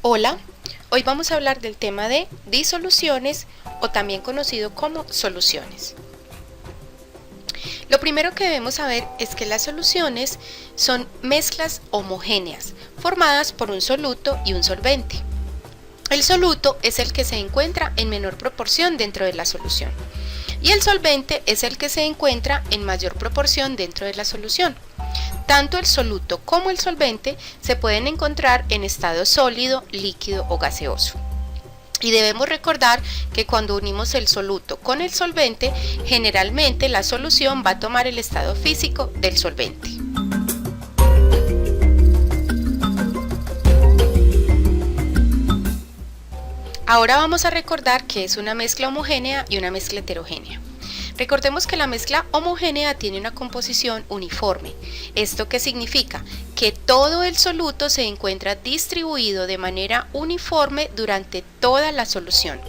Hola, hoy vamos a hablar del tema de disoluciones o también conocido como soluciones. Lo primero que debemos saber es que las soluciones son mezclas homogéneas formadas por un soluto y un solvente. El soluto es el que se encuentra en menor proporción dentro de la solución y el solvente es el que se encuentra en mayor proporción dentro de la solución. Tanto el soluto como el solvente se pueden encontrar en estado sólido, líquido o gaseoso. Y debemos recordar que cuando unimos el soluto con el solvente, generalmente la solución va a tomar el estado físico del solvente. Ahora vamos a recordar qué es una mezcla homogénea y una mezcla heterogénea. Recordemos que la mezcla homogénea tiene una composición uniforme. ¿Esto qué significa? Que todo el soluto se encuentra distribuido de manera uniforme durante toda la solución,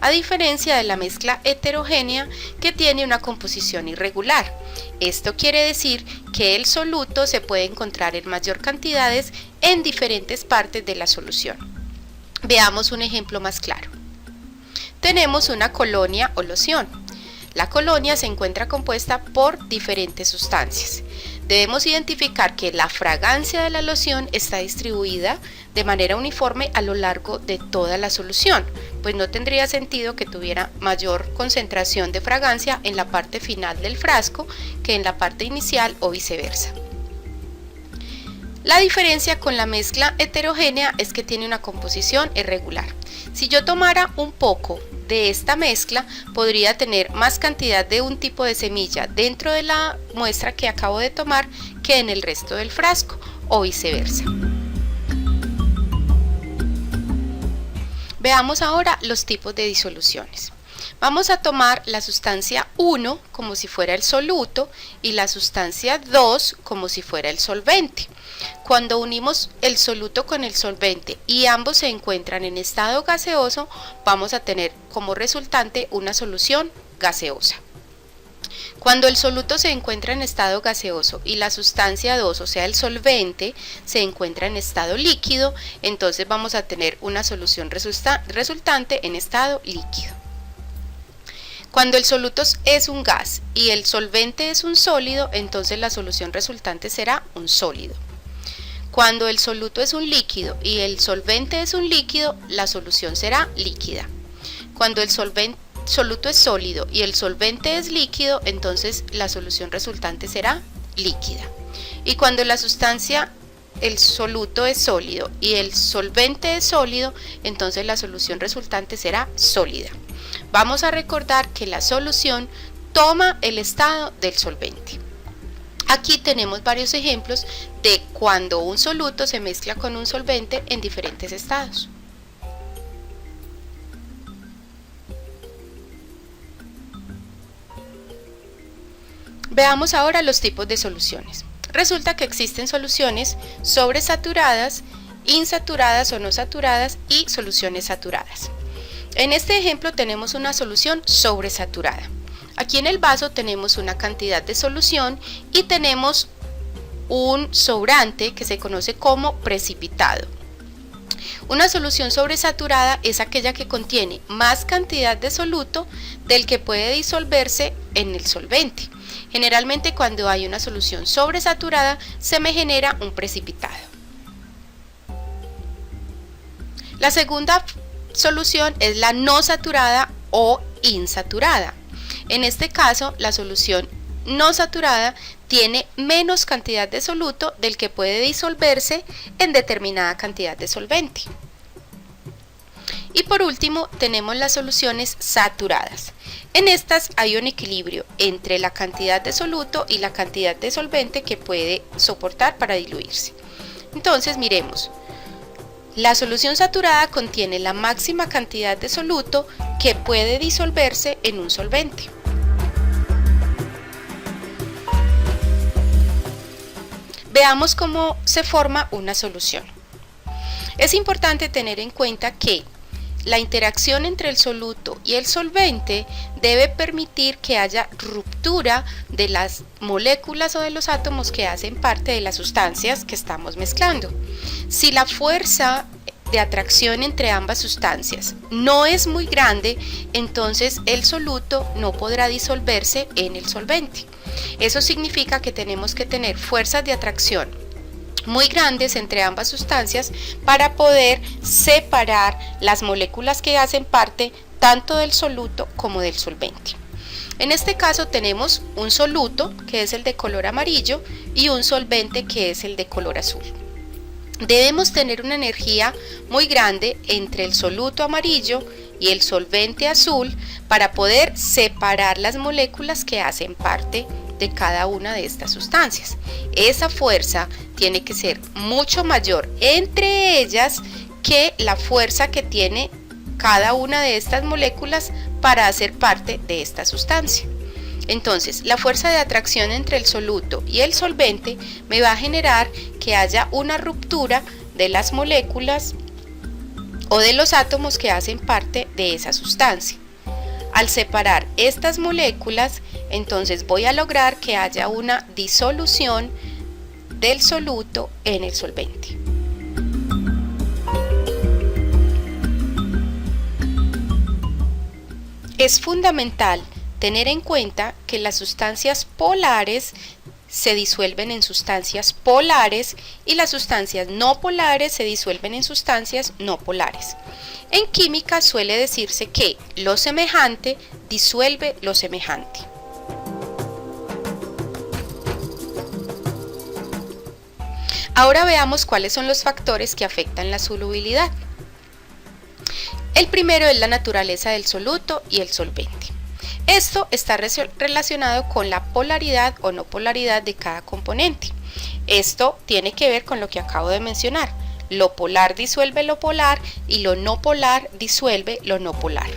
a diferencia de la mezcla heterogénea que tiene una composición irregular. Esto quiere decir que el soluto se puede encontrar en mayor cantidades en diferentes partes de la solución. Veamos un ejemplo más claro. Tenemos una colonia o loción. La colonia se encuentra compuesta por diferentes sustancias. Debemos identificar que la fragancia de la loción está distribuida de manera uniforme a lo largo de toda la solución, pues no tendría sentido que tuviera mayor concentración de fragancia en la parte final del frasco que en la parte inicial o viceversa. La diferencia con la mezcla heterogénea es que tiene una composición irregular. Si yo tomara un poco de esta mezcla, podría tener más cantidad de un tipo de semilla dentro de la muestra que acabo de tomar que en el resto del frasco o viceversa. Veamos ahora los tipos de disoluciones. Vamos a tomar la sustancia 1 como si fuera el soluto y la sustancia 2 como si fuera el solvente. Cuando unimos el soluto con el solvente y ambos se encuentran en estado gaseoso, vamos a tener como resultante una solución gaseosa. Cuando el soluto se encuentra en estado gaseoso y la sustancia 2, o sea el solvente, se encuentra en estado líquido, entonces vamos a tener una solución resultante en estado líquido. Cuando el soluto es un gas y el solvente es un sólido, entonces la solución resultante será un sólido. Cuando el soluto es un líquido y el solvente es un líquido, la solución será líquida. Cuando el soluto es sólido y el solvente es líquido, entonces la solución resultante será líquida. Y cuando el soluto es sólido y el solvente es sólido, entonces la solución resultante será sólida. Vamos a recordar que la solución toma el estado del solvente. Aquí tenemos varios ejemplos de cuando un soluto se mezcla con un solvente en diferentes estados. Veamos ahora los tipos de soluciones. Resulta que existen soluciones sobresaturadas, insaturadas o no saturadas y soluciones saturadas. En este ejemplo tenemos una solución sobresaturada. Aquí en el vaso tenemos una cantidad de solución y tenemos un sobrante que se conoce como precipitado. Una solución sobresaturada es aquella que contiene más cantidad de soluto del que puede disolverse en el solvente. Generalmente cuando hay una solución sobresaturada se me genera un precipitado. La segunda solución es la no saturada o insaturada. En este caso, la solución no saturada tiene menos cantidad de soluto del que puede disolverse en determinada cantidad de solvente. Y por último, tenemos las soluciones saturadas. En estas hay un equilibrio entre la cantidad de soluto y la cantidad de solvente que puede soportar para diluirse. Entonces, miremos. La solución saturada contiene la máxima cantidad de soluto que puede disolverse en un solvente. Veamos cómo se forma una solución. Es importante tener en cuenta que la interacción entre el soluto y el solvente debe permitir que haya ruptura de las moléculas o de los átomos que hacen parte de las sustancias que estamos mezclando. Si la fuerza de atracción entre ambas sustancias no es muy grande, entonces el soluto no podrá disolverse en el solvente. Eso significa que tenemos que tener fuerzas de atracción muy grandes entre ambas sustancias para poder separar las moléculas que hacen parte tanto del soluto como del solvente. En este caso tenemos un soluto, que es el de color amarillo, y un solvente, que es el de color azul. Debemos tener una energía muy grande entre el soluto amarillo y el solvente azul para poder separar las moléculas que hacen parte de cada una de estas sustancias. Esa fuerza tiene que ser mucho mayor entre ellas que la fuerza que tiene cada una de estas moléculas para hacer parte de esta sustancia. Entonces, la fuerza de atracción entre el soluto y el solvente me va a generar que haya una ruptura de las moléculas o de los átomos que hacen parte de esa sustancia. Al separar estas moléculas, entonces voy a lograr que haya una disolución del soluto en el solvente. Es fundamental tener en cuenta que las sustancias polares se disuelven en sustancias polares y las sustancias no polares se disuelven en sustancias no polares. En química suele decirse que lo semejante disuelve lo semejante. Ahora veamos cuáles son los factores que afectan la solubilidad. El primero es la naturaleza del soluto y el solvente. Esto está relacionado con la polaridad o no polaridad de cada componente. Esto tiene que ver con lo que acabo de mencionar. Lo polar disuelve lo polar y lo no polar disuelve lo no polar.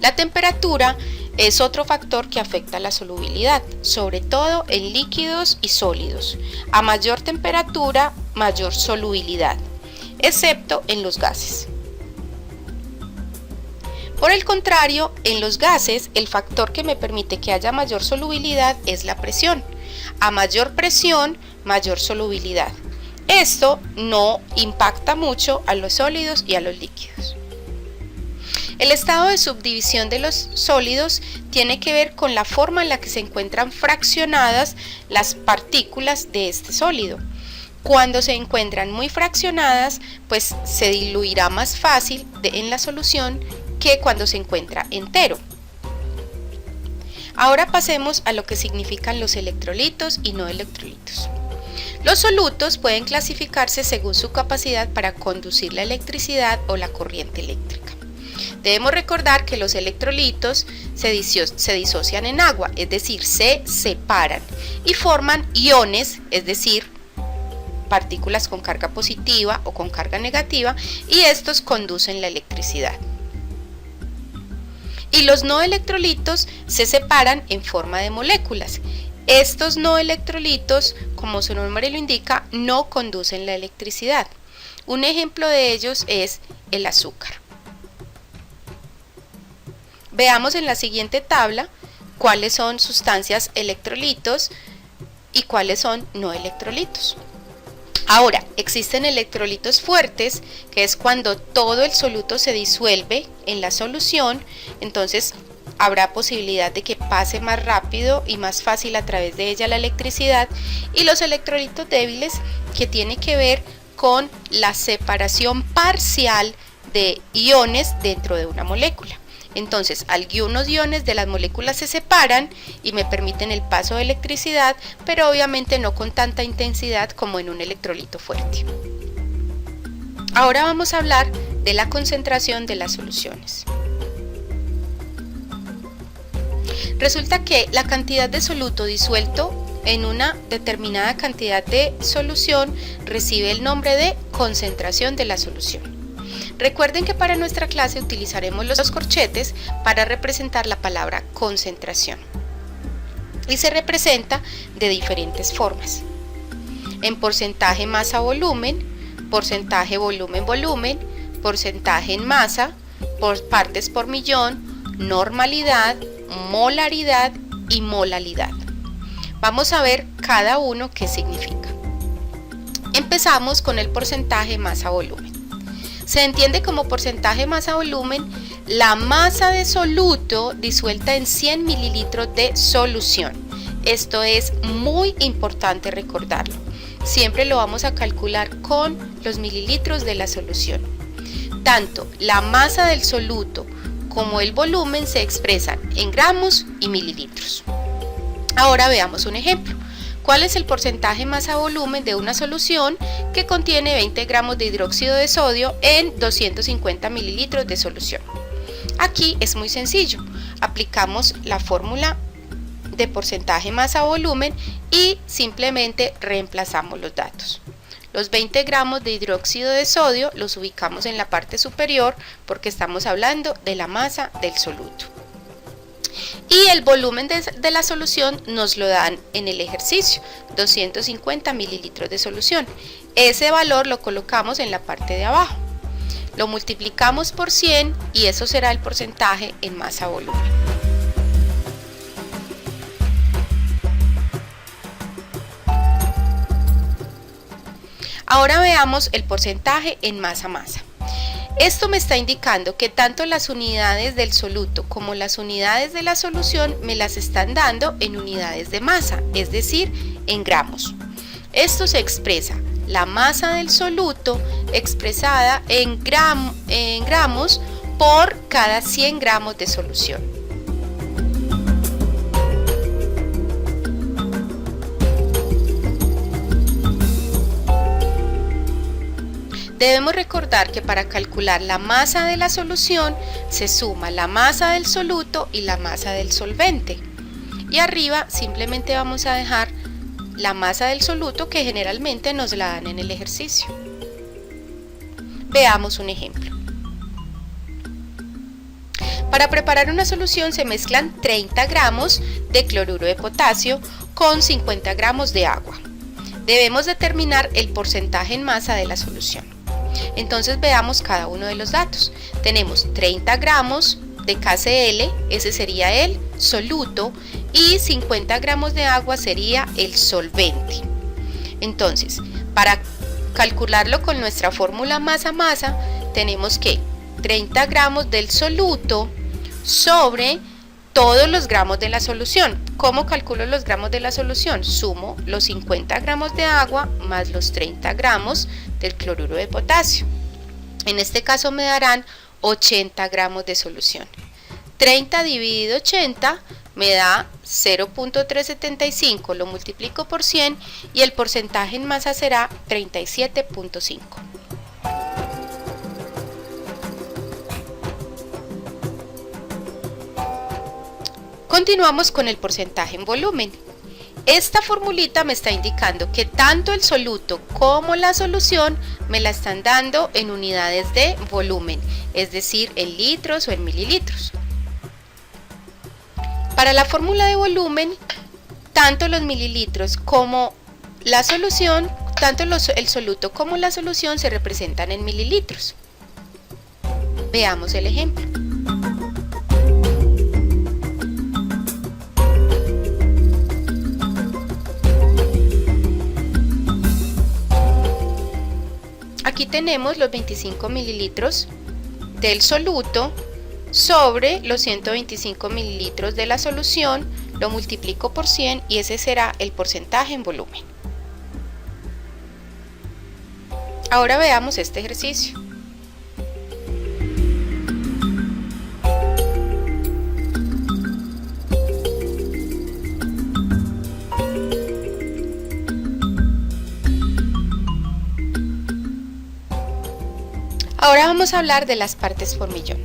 La temperatura es otro factor que afecta la solubilidad, sobre todo en líquidos y sólidos. A mayor temperatura, mayor solubilidad, excepto en los gases. Por el contrario, en los gases, el factor que me permite que haya mayor solubilidad es la presión. A mayor presión, mayor solubilidad. Esto no impacta mucho a los sólidos y a los líquidos. El estado de subdivisión de los sólidos tiene que ver con la forma en la que se encuentran fraccionadas las partículas de este sólido. Cuando se encuentran muy fraccionadas, pues se diluirá más fácil en la solución que cuando se encuentra entero. Ahora pasemos a lo que significan los electrolitos y no electrolitos. Los solutos pueden clasificarse según su capacidad para conducir la electricidad o la corriente eléctrica. Debemos recordar que los electrolitos se disocian en agua, es decir, se separan y forman iones, es decir, partículas con carga positiva o con carga negativa, y estos conducen la electricidad. Y los no electrolitos se separan en forma de moléculas. Estos no electrolitos, como su nombre lo indica, no conducen la electricidad. Un ejemplo de ellos es el azúcar. Veamos en la siguiente tabla cuáles son sustancias electrolitos y cuáles son no electrolitos. Ahora, existen electrolitos fuertes, que es cuando todo el soluto se disuelve en la solución, entonces habrá posibilidad de que pase más rápido y más fácil a través de ella la electricidad, y los electrolitos débiles, que tiene que ver con la separación parcial de iones dentro de una molécula. Entonces, algunos iones de las moléculas se separan y me permiten el paso de electricidad, pero obviamente no con tanta intensidad como en un electrolito fuerte. Ahora vamos a hablar de la concentración de las soluciones. Resulta que la cantidad de soluto disuelto en una determinada cantidad de solución recibe el nombre de concentración de la solución. Recuerden que para nuestra clase utilizaremos los corchetes para representar la palabra concentración. Y se representa de diferentes formas. En porcentaje masa-volumen, porcentaje volumen-volumen, porcentaje en masa, por partes por millón, normalidad, molaridad y molalidad. Vamos a ver cada uno qué significa. empezamos con el porcentaje masa-volumen. Se entiende como porcentaje masa-volumen la masa de soluto disuelta en 100 mililitros de solución. Esto es muy importante recordarlo. Siempre lo vamos a calcular con los mililitros de la solución. Tanto la masa del soluto como el volumen se expresan en gramos y mililitros. Ahora veamos un ejemplo. ¿Cuál es el porcentaje masa-volumen de una solución que contiene 20 gramos de hidróxido de sodio en 250 mililitros de solución? Aquí es muy sencillo. Aplicamos la fórmula de porcentaje masa-volumen y simplemente reemplazamos los datos. Los 20 gramos de hidróxido de sodio los ubicamos en la parte superior porque estamos hablando de la masa del soluto. Y el volumen de la solución nos lo dan en el ejercicio, 250 mililitros de solución. Ese valor lo colocamos en la parte de abajo. Lo multiplicamos por 100 y eso será el porcentaje en masa-volumen. Ahora veamos el porcentaje en masa-masa. Esto me está indicando que tanto las unidades del soluto como las unidades de la solución me las están dando en unidades de masa, es decir, en gramos. Esto se expresa la masa del soluto expresada en gramos por cada 100 gramos de solución. Debemos recordar que para calcular la masa de la solución se suma la masa del soluto y la masa del solvente. Y arriba simplemente vamos a dejar la masa del soluto que generalmente nos la dan en el ejercicio. Veamos un ejemplo. Para preparar una solución se mezclan 30 gramos de cloruro de potasio con 50 gramos de agua. Debemos determinar el porcentaje en masa de la solución. Entonces veamos cada uno de los datos. Tenemos 30 gramos de KCl, ese sería el soluto, y 50 gramos de agua sería el solvente. Entonces, para calcularlo con nuestra fórmula masa-masa, tenemos que 30 gramos del soluto sobre todos los gramos de la solución. ¿Cómo calculo los gramos de la solución? Sumo los 50 gramos de agua más los 30 gramos del cloruro de potasio. En este caso me darán 80 gramos de solución. 30 dividido 80 me da 0.375, lo multiplico por 100 y el porcentaje en masa será 37.5. Continuamos con el porcentaje en volumen. Esta formulita me está indicando que tanto el soluto como la solución me la están dando en unidades de volumen, es decir, en litros o en mililitros. Para la fórmula de volumen, tanto los mililitros como la solución, el soluto como la solución se representan en mililitros. Veamos el ejemplo. Aquí tenemos los 25 mililitros del soluto sobre los 125 mililitros de la solución, lo multiplico por 100 y ese será el porcentaje en volumen. Ahora veamos este ejercicio. Ahora vamos a hablar de las partes por millón.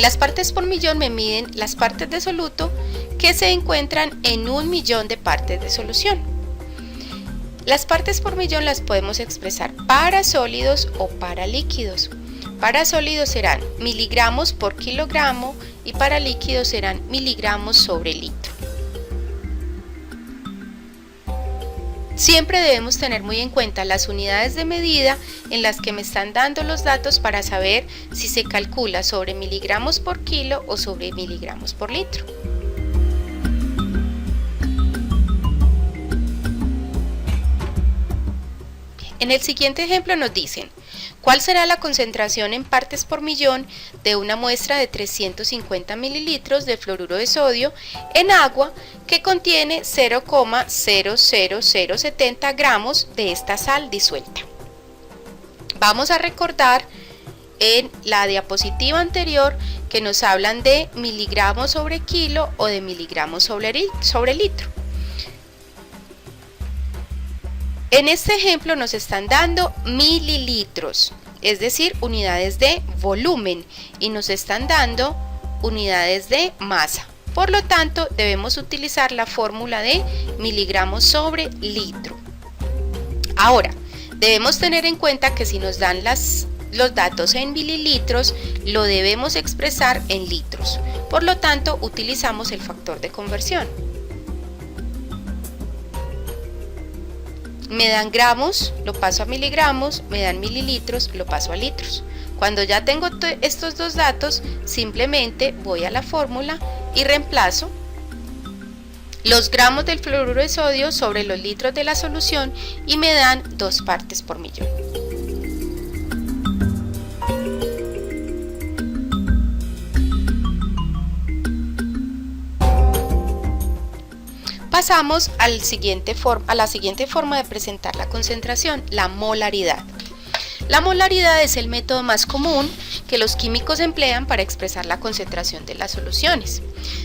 Las partes por millón me miden las partes de soluto que se encuentran en 1.000.000 de partes de solución. Las partes por millón las podemos expresar para sólidos o para líquidos. Para sólidos serán miligramos por kilogramo y para líquidos serán miligramos sobre litro. Siempre debemos tener muy en cuenta las unidades de medida en las que me están dando los datos para saber si se calcula sobre miligramos por kilo o sobre miligramos por litro. En el siguiente ejemplo nos dicen, ¿cuál será la concentración en partes por millón de una muestra de 350 mililitros de fluoruro de sodio en agua que contiene 0,00070 gramos de esta sal disuelta? Vamos a recordar en la diapositiva anterior que nos hablan de miligramos sobre kilo o de miligramos sobre litro. En este ejemplo nos están dando mililitros, es decir, unidades de volumen, y nos están dando unidades de masa. Por lo tanto, debemos utilizar la fórmula de miligramos sobre litro. Ahora, debemos tener en cuenta que si nos dan los datos en mililitros, lo debemos expresar en litros. Por lo tanto, utilizamos el factor de conversión. Me dan gramos, lo paso a miligramos, me dan mililitros, lo paso a litros. Cuando ya tengo estos dos datos, simplemente voy a la fórmula y reemplazo los gramos del fluoruro de sodio sobre los litros de la solución y me dan 2 partes por millón. Pasamos a la siguiente forma de presentar la concentración, la molaridad. La molaridad es el método más común que los químicos emplean para expresar la concentración de las soluciones.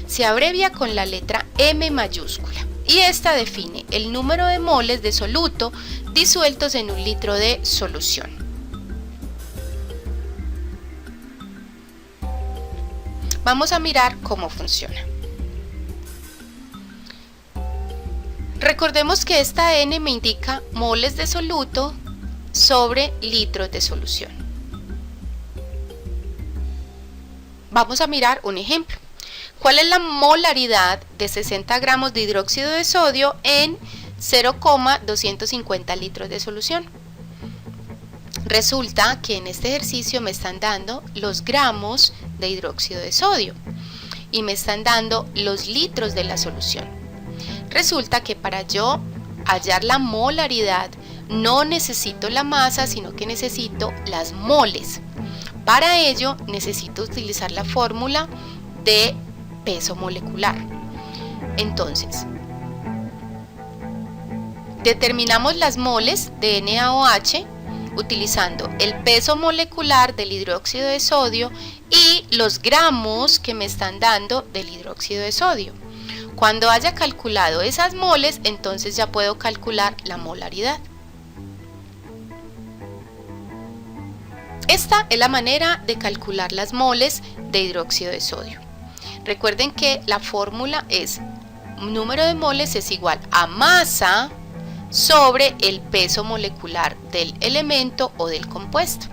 Se abrevia con la letra M mayúscula y esta define el número de moles de soluto disueltos en un litro de solución. Vamos a mirar cómo funciona. Recordemos que esta N me indica moles de soluto sobre litros de solución. Vamos a mirar un ejemplo. ¿Cuál es la molaridad de 60 gramos de hidróxido de sodio en 0,250 litros de solución? Resulta que en este ejercicio me están dando los gramos de hidróxido de sodio y me están dando los litros de la solución. Resulta que para yo hallar la molaridad no necesito la masa, sino que necesito las moles. Para ello necesito utilizar la fórmula de peso molecular. Entonces, determinamos las moles de NaOH utilizando el peso molecular del hidróxido de sodio y los gramos que me están dando del hidróxido de sodio. Cuando haya calculado esas moles, entonces ya puedo calcular la molaridad. Esta es la manera de calcular las moles de hidróxido de sodio. Recuerden que la fórmula es número de moles es igual a masa sobre el peso molecular del elemento o del compuesto.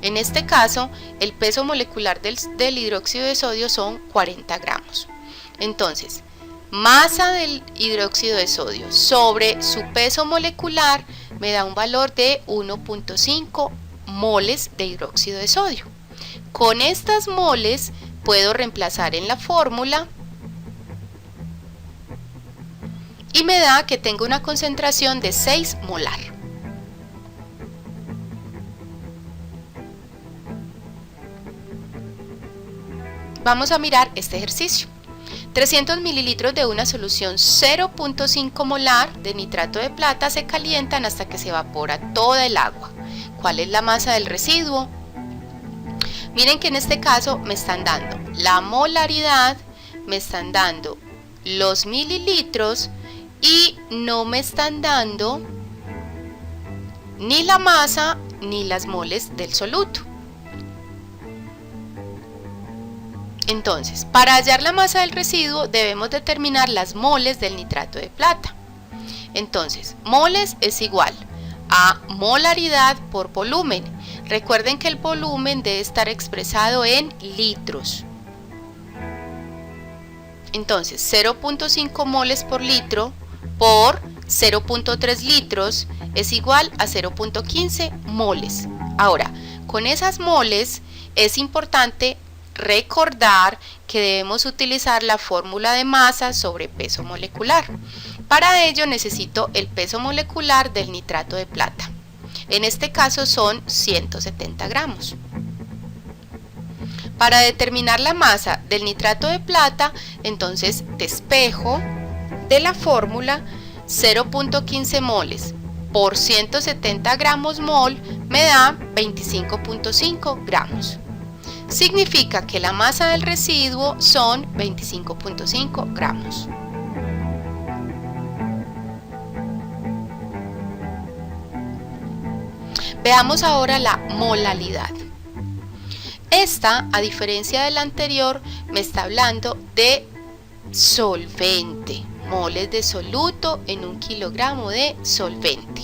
En este caso, el peso molecular del hidróxido de sodio son 40 gramos. Entonces, masa del hidróxido de sodio sobre su peso molecular me da un valor de 1.5 moles de hidróxido de sodio. Con estas moles puedo reemplazar en la fórmula y me da que tengo una concentración de 6 molar. Vamos a mirar este ejercicio. 300 mililitros de una solución 0.5 molar de nitrato de plata se calientan hasta que se evapora toda el agua. ¿Cuál es la masa del residuo? Miren que en este caso me están dando la molaridad, me están dando los mililitros y no me están dando ni la masa ni las moles del soluto. Entonces, para hallar la masa del residuo debemos determinar las moles del nitrato de plata. Entonces, moles es igual a molaridad por volumen. Recuerden que el volumen debe estar expresado en litros. Entonces, 0.5 moles por litro por 0.3 litros es igual a 0.15 moles. Ahora, con esas moles es importante recordar que debemos utilizar la fórmula de masa sobre peso molecular. Para ello necesito el peso molecular del nitrato de plata. En este caso son 170 gramos. Para determinar la masa del nitrato de plata, entonces despejo de la fórmula 0.15 moles por 170 gramos mol me da 25.5 gramos. Significa que la masa del residuo son 25.5 gramos. Veamos ahora la molalidad. Esta, a diferencia de la anterior, me está hablando de solvente, moles de soluto en 1 kilogramo de solvente.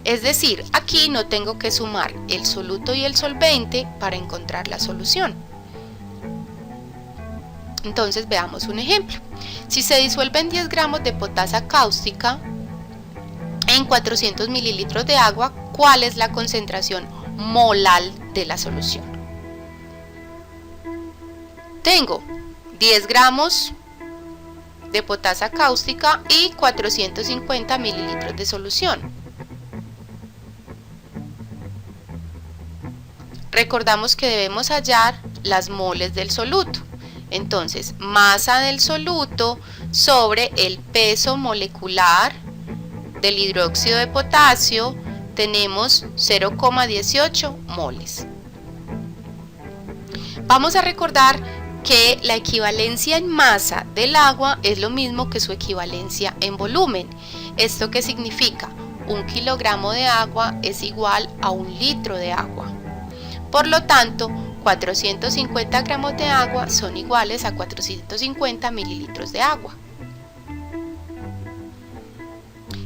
Es decir, aquí no tengo que sumar el soluto y el solvente para encontrar la solución. Entonces veamos un ejemplo. Si se disuelven 10 gramos de potasa cáustica en 400 mililitros de agua, ¿cuál es la concentración molal de la solución? Tengo 10 gramos de potasa cáustica y 450 mililitros de solución. Recordamos que debemos hallar las moles del soluto. Entonces, masa del soluto sobre el peso molecular del hidróxido de potasio, tenemos 0,18 moles. Vamos a recordar que la equivalencia en masa del agua es lo mismo que su equivalencia en volumen. ¿Esto qué significa? 1 kilogramo de agua es igual a 1 litro de agua. Por lo tanto, 450 gramos de agua son iguales a 450 mililitros de agua.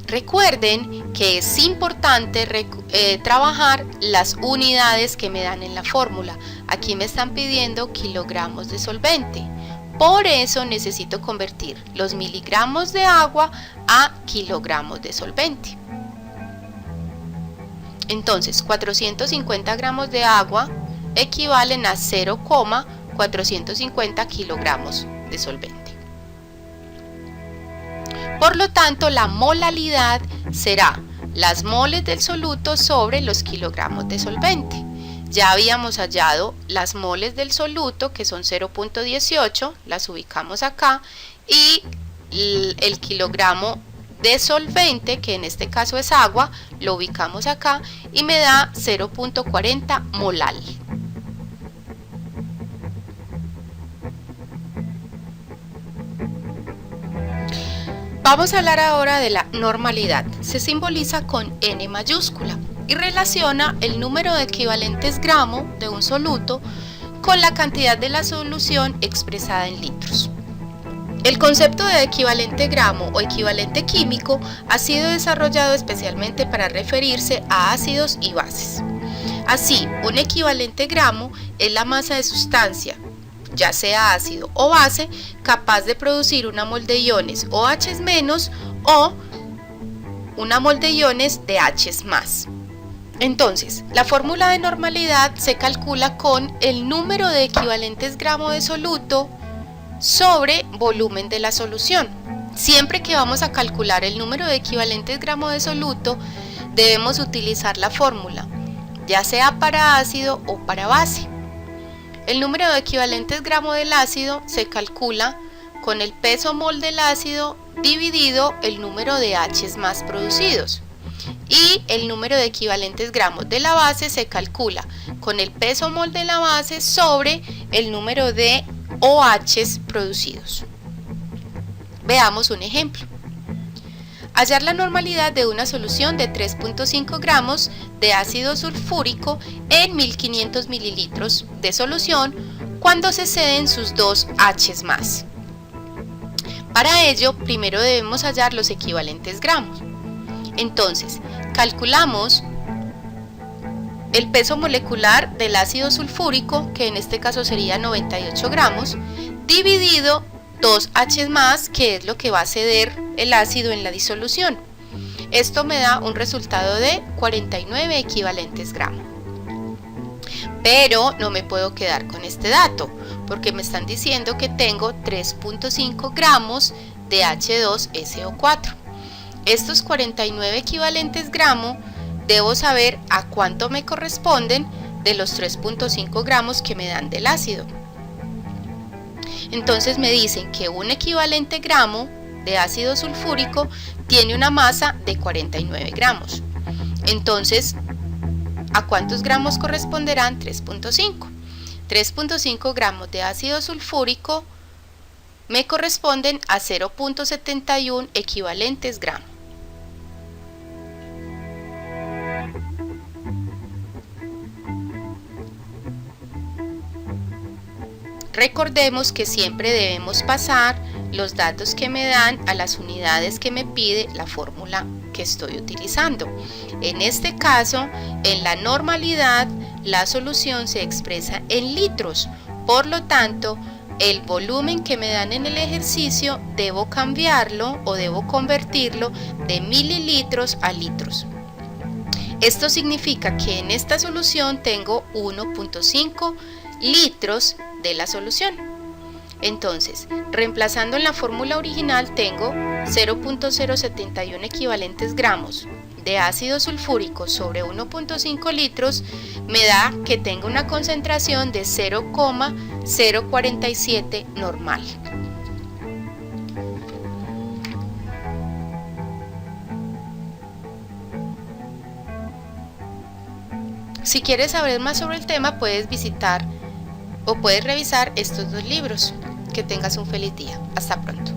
Recuerden que es importante trabajar las unidades que me dan en la fórmula. Aquí me están pidiendo kilogramos de solvente. Por eso necesito convertir los miligramos de agua a kilogramos de solvente. Entonces, 450 gramos de agua equivalen a 0,450 kilogramos de solvente. Por lo tanto, la molalidad será las moles del soluto sobre los kilogramos de solvente. Ya habíamos hallado las moles del soluto, que son 0.18, las ubicamos acá, y el kilogramo de solvente, que en este caso es agua, lo ubicamos acá y me da 0.40 molal. Vamos a hablar ahora de la normalidad. Se simboliza con N mayúscula y relaciona el número de equivalentes gramo de un soluto con la cantidad de la solución expresada en litros. El concepto de equivalente gramo o equivalente químico ha sido desarrollado especialmente para referirse a ácidos y bases. Así, un equivalente gramo es la masa de sustancia, ya sea ácido o base, capaz de producir una mol de iones OH- o una mol de iones de H+. Entonces, la fórmula de normalidad se calcula con el número de equivalentes gramo de soluto sobre volumen de la solución. Siempre que vamos a calcular el número de equivalentes gramo de soluto, debemos utilizar la fórmula, ya sea para ácido o para base. El número de equivalentes gramo del ácido se calcula con el peso mol del ácido dividido el número de H+ producidos. Y el número de equivalentes gramos de la base se calcula con el peso mol de la base sobre el número de OH producidos. Veamos un ejemplo. Hallar la normalidad de una solución de 3.5 gramos de ácido sulfúrico en 1500 mililitros de solución cuando se ceden sus dos H+. Para ello, primero debemos hallar los equivalentes gramos. Entonces, calculamos el peso molecular del ácido sulfúrico, que en este caso sería 98 gramos, dividido 2H+, que es lo que va a ceder el ácido en la disolución. Esto me da un resultado de 49 equivalentes gramos. Pero no me puedo quedar con este dato, porque me están diciendo que tengo 3.5 gramos de H2SO4. Estos 49 equivalentes gramos debo saber a cuánto me corresponden de los 3.5 gramos que me dan del ácido. Entonces me dicen que un equivalente gramo de ácido sulfúrico tiene una masa de 49 gramos. Entonces, ¿a cuántos gramos corresponderán? 3.5. 3.5 gramos de ácido sulfúrico me corresponden a 0.71 equivalentes gramos. Recordemos que siempre debemos pasar los datos que me dan a las unidades que me pide la fórmula que estoy utilizando. En este caso, en la normalidad, la solución se expresa en litros. Por lo tanto, el volumen que me dan en el ejercicio debo cambiarlo o debo convertirlo de mililitros a litros. Esto significa que en esta solución tengo 1.5 litros de la solución. Entonces, reemplazando en la fórmula original tengo 0.071 equivalentes gramos de ácido sulfúrico sobre 1.5 litros, me da que tengo una concentración de 0,047 normal. Si quieres saber más sobre el tema, puedes visitar o puedes revisar estos dos libros. Que tengas un feliz día. Hasta pronto.